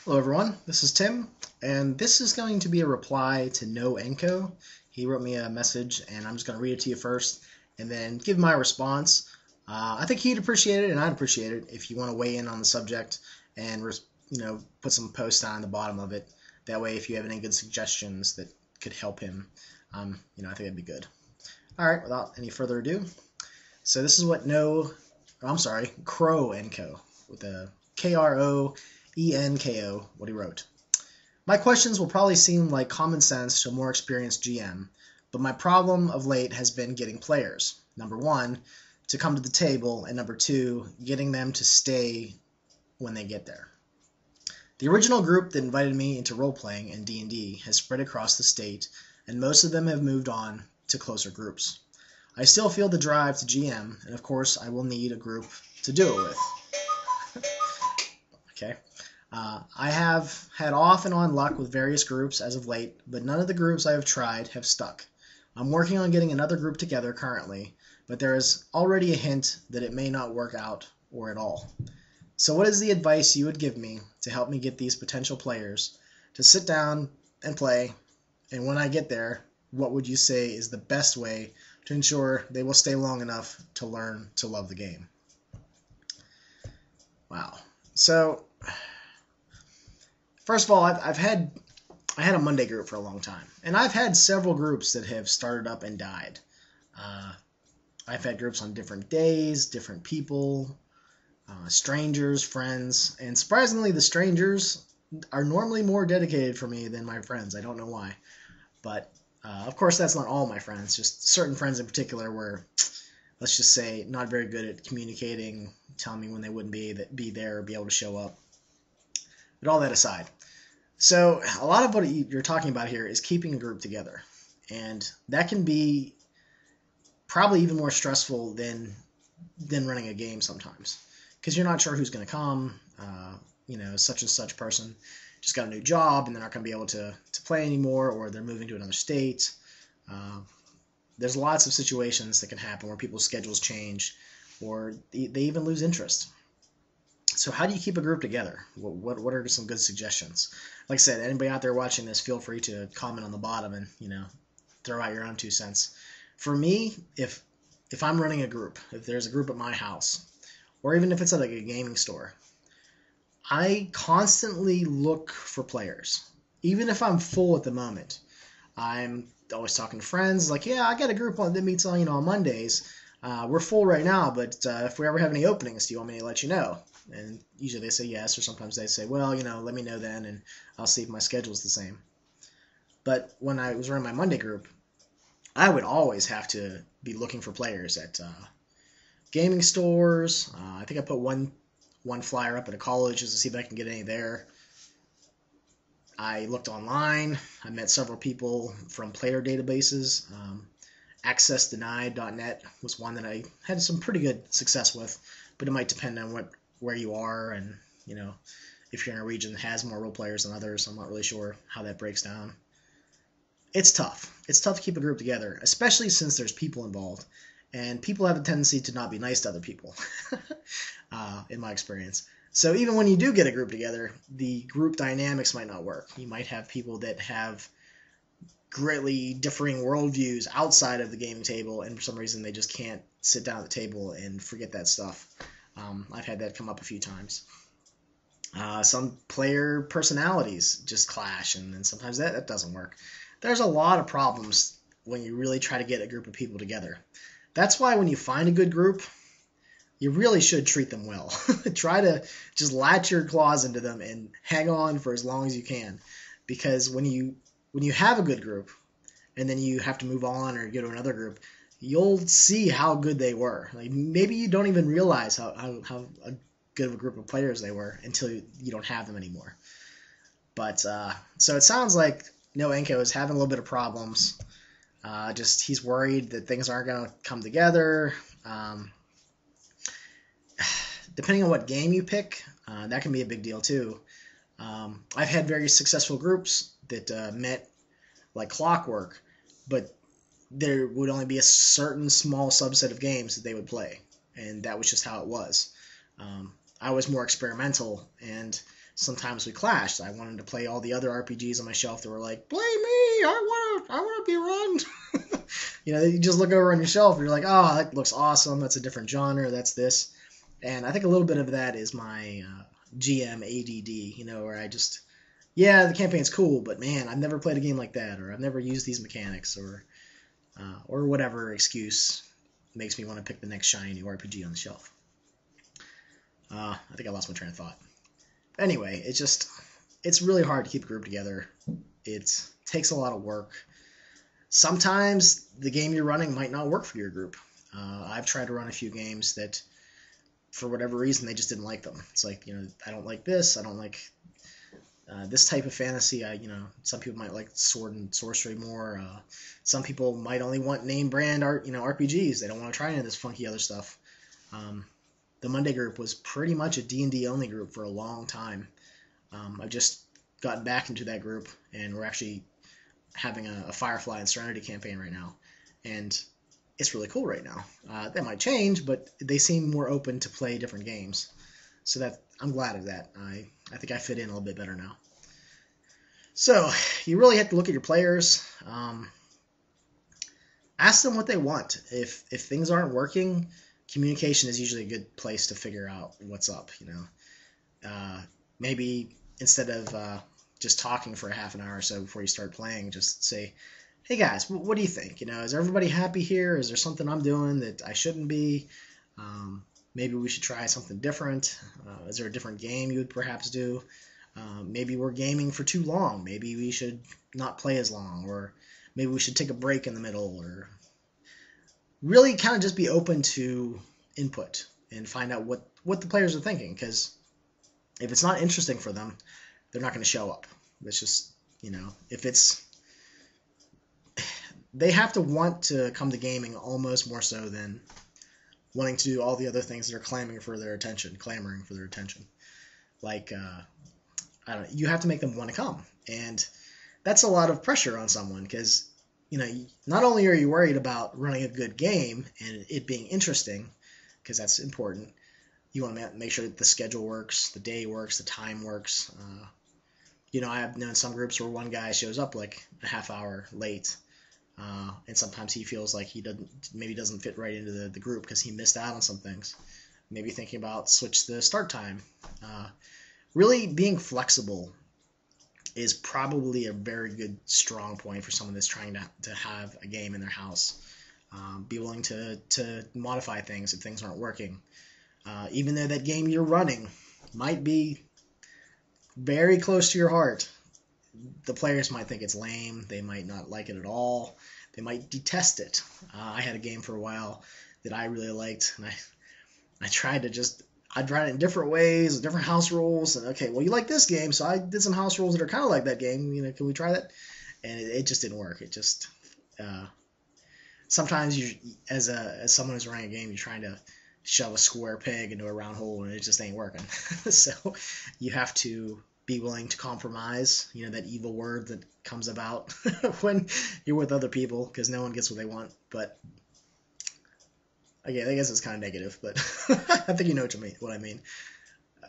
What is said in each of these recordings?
Hello everyone, this is Tim, and this is going to be a reply to KrowEnko. He wrote me a message, and I'm just going to read it to you first, and then give my response. I think he'd appreciate it, and I'd appreciate it if you want to weigh in on the subject and put some posts on the bottom of it. That way, if you have any good suggestions that could help him, I think that'd be good. All right, without any further ado, so this is what KrowEnko with a KrowEnko, what he wrote. My questions will probably seem like common sense to a more experienced GM, but my problem of late has been getting players. Number one, to come to the table, and number two, getting them to stay when they get there. The original group that invited me into role-playing and D&D has spread across the state, and most of them have moved on to closer groups. I still feel the drive to GM, and of course I will need a group to do it with. Okay. I have had off and on luck with various groups as of late, but none of the groups I have tried have stuck. I'm working on getting another group together currently, but there is already a hint that it may not work out or at all. So what is the advice you would give me to help me get these potential players to sit down and play, and when I get there, what would you say is the best way to ensure they will stay long enough to learn to love the game? Wow. So, first of all, I had a Monday group for a long time, and I've had several groups that have started up and died. I've had groups on different days, different people, strangers, friends, and surprisingly, the strangers are normally more dedicated for me than my friends. I don't know why, but of course, that's not all my friends. Just certain friends in particular were, let's just say, not very good at communicating, telling me when they wouldn't be there or be able to show up. But all that aside, so a lot of what you're talking about here is keeping a group together, and that can be probably even more stressful than running a game sometimes, because you're not sure who's going to come. Such and such person just got a new job and they're not going to be able to play anymore, or they're moving to another state. There's lots of situations that can happen where people's schedules change, or they even lose interest. So how do you keep a group together? What are some good suggestions? Like I said, anybody out there watching this, feel free to comment on the bottom and throw out your own 2 cents. For me, if I'm running a group, if there's a group at my house, or even if it's at like a gaming store, I constantly look for players. Even if I'm full at the moment, I'm always talking to friends, like, yeah, I got a group that meets on Mondays. We're full right now, but if we ever have any openings, do you want me to let you know? And usually they say yes, or sometimes they say, well, let me know then, and I'll see if my schedule's the same. But when I was running my Monday group, I would always have to be looking for players at gaming stores. I think I put one flyer up at a college just to see if I can get any there. I looked online. I met several people from player databases. AccessDenied.net was one that I had some pretty good success with, but it might depend on where you are, and if you're in a region that has more role players than others. I'm not really sure how that breaks down. It's tough. It's tough to keep a group together, especially since there's people involved, and people have a tendency to not be nice to other people, in my experience. So even when you do get a group together, the group dynamics might not work. You might have people that have greatly differing worldviews outside of the gaming table, and for some reason they just can't sit down at the table and forget that stuff. I've had that come up a few times. Some player personalities just clash, and then sometimes that doesn't work. There's a lot of problems when you really try to get a group of people together. That's why when you find a good group, you really should treat them well. Try to just latch your claws into them and hang on for as long as you can, because when you have a good group and then you have to move on or go to another group, you'll see how good they were. Like, maybe you don't even realize how good of a group of players they were until you don't have them anymore. But so it sounds like KrowEnko is having a little bit of problems. He's worried that things aren't going to come together. Depending on what game you pick, that can be a big deal too. I've had very successful groups that met like clockwork, but there would only be a certain small subset of games that they would play, and that was just how it was. I was more experimental, and sometimes we clashed. I wanted to play all the other RPGs on my shelf that were like, play me, I want to be run. You just look over on your shelf and you're like, oh, that looks awesome. That's a different genre. That's this. And I think a little bit of that is my GM ADD, where I just, yeah, the campaign's cool, but man, I've never played a game like that, or I've never used these mechanics, or whatever excuse makes me want to pick the next shiny new RPG on the shelf. I think I lost my train of thought. Anyway, it's really hard to keep a group together. It takes a lot of work. Sometimes the game you're running might not work for your group. I've tried to run a few games that, for whatever reason, they just didn't like them. It's like, I don't like this. I don't like this type of fantasy. Some people might like sword and sorcery more. Some people might only want name brand RPGs. They don't want to try any of this funky other stuff. The Monday group was pretty much a D&D only group for a long time. I've just gotten back into that group, and we're actually having a Firefly and Serenity campaign right now, and it's really cool right now. That might change, but they seem more open to play different games, so that I'm glad of that. I think I fit in a little bit better now. So you really have to look at your players. Ask them what they want. If things aren't working, communication is usually a good place to figure out what's up. Maybe instead of just talking for a half an hour or so before you start playing, just say, hey guys, what do you think? Is everybody happy here? Is there something I'm doing that I shouldn't be? Maybe we should try something different. Is there a different game you would perhaps do? Maybe we're gaming for too long. Maybe we should not play as long, or maybe we should take a break in the middle, or really kind of just be open to input and find out what the players are thinking, because if it's not interesting for them, they're not going to show up. It's just, if it's, they have to want to come to gaming almost more so than wanting to do all the other things that are clamoring for their attention. Like, I don't know, you have to make them want to come. And that's a lot of pressure on someone, because, not only are you worried about running a good game and it being interesting, because that's important, you want to make sure that the schedule works, the day works, the time works. I have known some groups where one guy shows up like a half hour late, and sometimes he feels like he doesn't fit right into the group because he missed out on some things. Maybe thinking about switch the start time. Really being flexible is probably a very good strong point for someone that's trying to have a game in their house. Be willing to modify things if things aren't working. Even though that game you're running might be very close to your heart, the players might think it's lame. They might not like it at all. They might detest it. I had a game for a while that I really liked, and I tried to I'd run it in different ways, with different house rules, and okay, well, you like this game, so I did some house rules that are kind of like that game. Can we try that? And it just didn't work. It just sometimes you, as someone who's running a game, you're trying to shove a square peg into a round hole, and it just ain't working. So you have to be willing to compromise. That evil word that comes about when you're with other people, because no one gets what they want. But again, I guess it's kind of negative, but I think you know what I mean.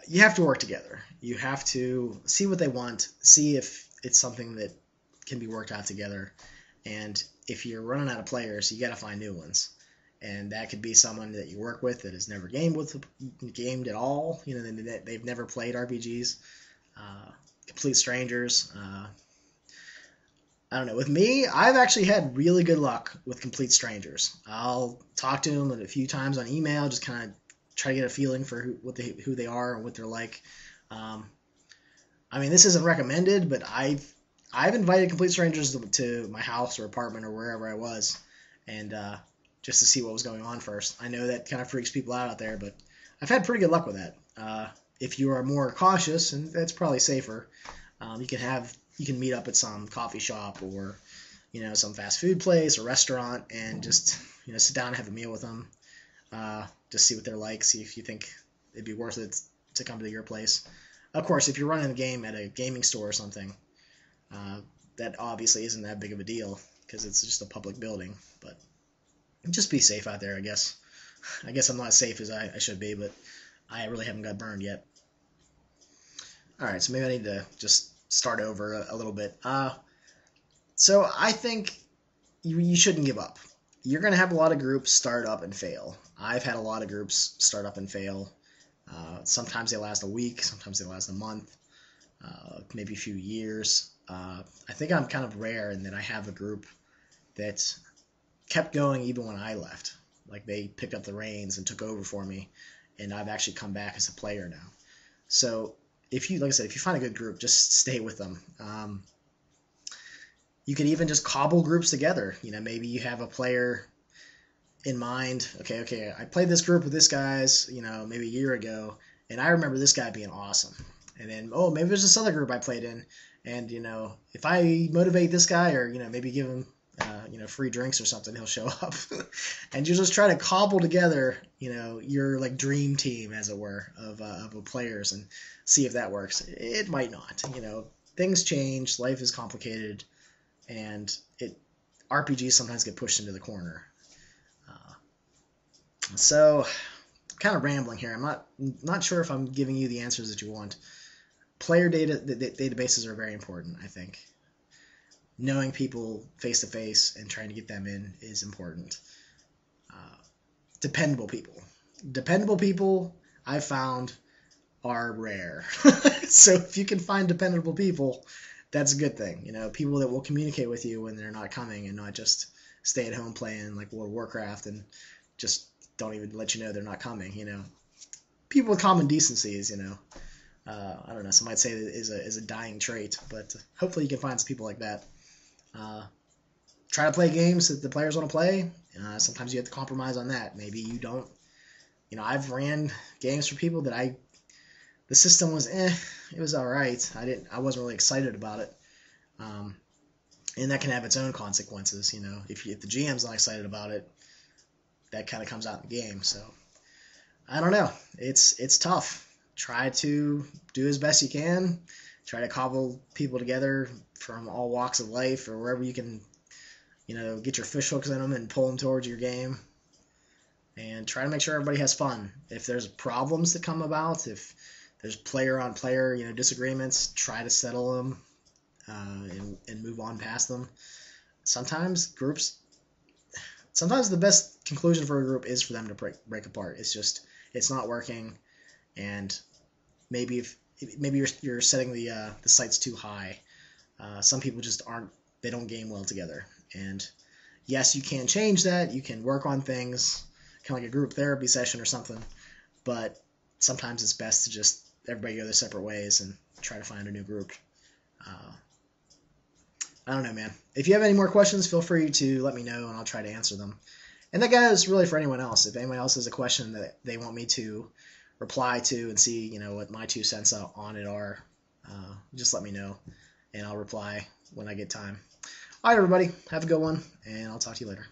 You have to work together. You have to see what they want, see if it's something that can be worked out together. And if you're running out of players, you got to find new ones. And that could be someone that you work with that has never gamed at all. They've never played RPGs. Complete strangers. I don't know. With me, I've actually had really good luck with complete strangers. I'll talk to them a few times on email, just kind of try to get a feeling for who they are and what they're like. This isn't recommended, but I've invited complete strangers to my house or apartment or wherever I was, and just to see what was going on first. I know that kind of freaks people out there, but I've had pretty good luck with that. If you are more cautious, and that's probably safer, you can meet up at some coffee shop or some fast food place or restaurant and just sit down and have a meal with them. Just see what they're like, see if you think it'd be worth it to come to your place. Of course, if you're running a game at a gaming store or something, that obviously isn't that big of a deal because it's just a public building. But just be safe out there, I guess. I guess I'm not as safe as I should be, but I really haven't got burned yet. All right, so maybe I need to just start over a little bit. So I think you shouldn't give up. You're going to have a lot of groups start up and fail. I've had a lot of groups start up and fail. Sometimes they last a week, sometimes they last a month, maybe a few years. I think I'm kind of rare in that I have a group that kept going even when I left. Like they picked up the reins and took over for me, and I've actually come back as a player now. So if you, like I said, if you find a good group, just stay with them. You could even just cobble groups together. Maybe you have a player in mind. Okay, I played this group with this guy's, maybe a year ago, and I remember this guy being awesome. And then, maybe there's this other group I played in, and if I motivate this guy, or maybe give him, free drinks or something, he'll show up. And you just try to cobble together, your like dream team, as it were, of players, and see if that works. It might not. Things change, life is complicated, and RPGs sometimes get pushed into the corner. So, kind of rambling here. I'm not sure if I'm giving you the answers that you want. Player databases are very important, I think. Knowing people face to face and trying to get them in is important. Dependable people I've found are rare. So if you can find dependable people, that's a good thing. People that will communicate with you when they're not coming, and not just stay at home playing like World of Warcraft and just don't even let you know they're not coming. People with common decency is, I don't know, some might say is a dying trait, but hopefully you can find some people like that. Try to play games that the players want to play. Sometimes you have to compromise on that. Maybe you don't. I've ran games for people that the system was it was all right. I wasn't really excited about it, and that can have its own consequences. If the GM's not excited about it, that kind of comes out in the game. So I don't know. It's tough. Try to do as best you can. Try to cobble people together from all walks of life, or wherever you can, get your fish hooks in them and pull them towards your game. And try to make sure everybody has fun. If there's problems that come about, if there's player-on-player, disagreements, try to settle them and move on past them. Sometimes the best conclusion for a group is for them to break apart. It's not working, and maybe you're setting the sights too high. Some people just they don't game well together. And yes, you can change that. You can work on things, kind of like a group therapy session or something. But sometimes it's best to just everybody go their separate ways and try to find a new group. I don't know, man. If you have any more questions, feel free to let me know, and I'll try to answer them. And that goes really for anyone else. If anyone else has a question that they want me to reply to and see, what my 2 cents on it are, just let me know, and I'll reply when I get time. All right, everybody, have a good one, and I'll talk to you later.